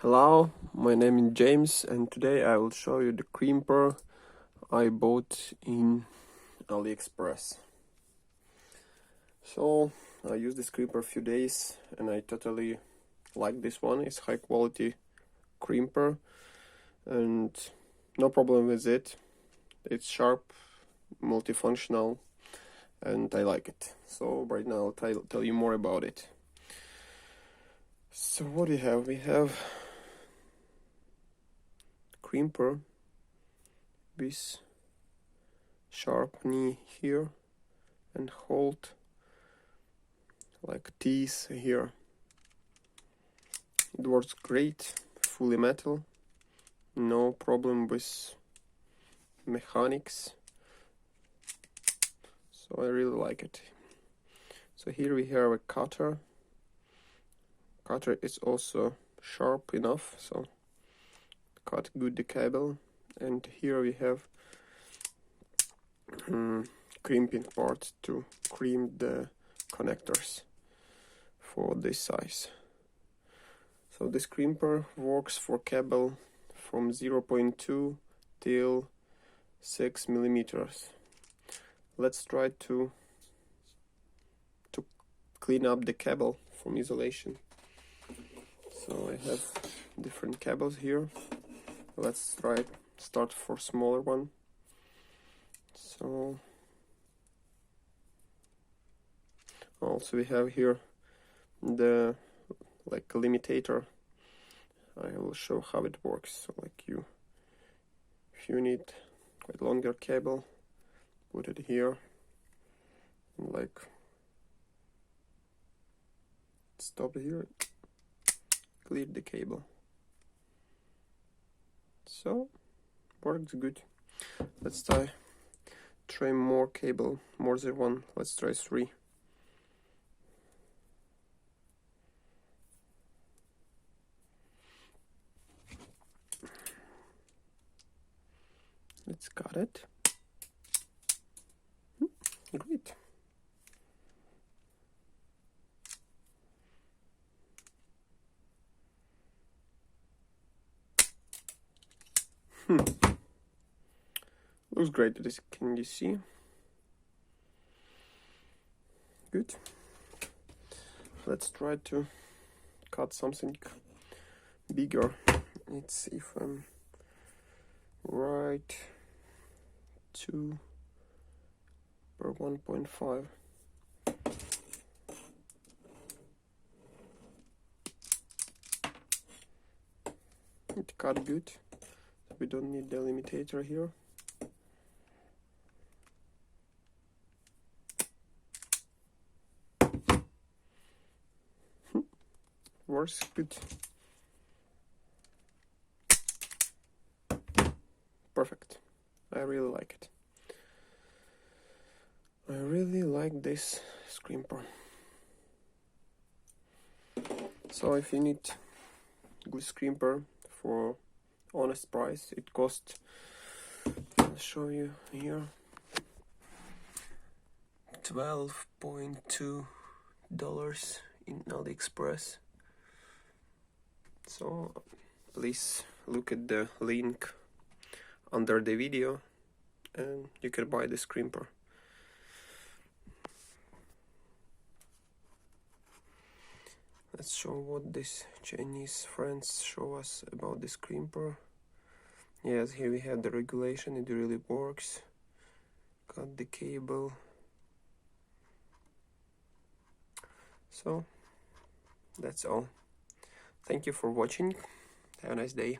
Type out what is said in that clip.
Hello, my name is James and today I will show you the crimper I bought in Aliexpress. So I used this crimper a few days and I totally like this one. It's high quality crimper and no problem with it. It's sharp, multifunctional, and I like it. So right now I'll tell you more about it. So what do we have? We have crimper with sharp knee here and hold like teeth here. It works great, fully metal, no problem with mechanics, so I really like it. So here we have a cutter. Cutter is also sharp enough, so cut good the cable. And here we have crimping parts to crimp the connectors for this size. So this crimper works for cable from 0.2 till 6 millimeters. Let's try to clean up the cable from isolation. So I have different cables here. Let's start for smaller one. So also we have here the limitator. I will show how it works. So if you need quite longer cable, put it here and stop here, clear the cable. So works good. Let's try more cable, more than one. Let's try 3. Let's cut it. Great. Looks great. Can you see? Good. Let's try to cut something bigger. Let's see if I'm right. 2 per 1.5. It cut good. We don't need the limitator here. Works good. Perfect. I really like it. I really like this crimper. So if you need good crimper for honest price, it costs, I'll show you here, $12.2 in Aliexpress. So please look at the link under the video and you can buy this crimper. Let's show what these Chinese friends show us about this crimper. Yes, here we have the regulation, it really works. Cut the cable. So that's all. Thank you for watching. Have a nice day.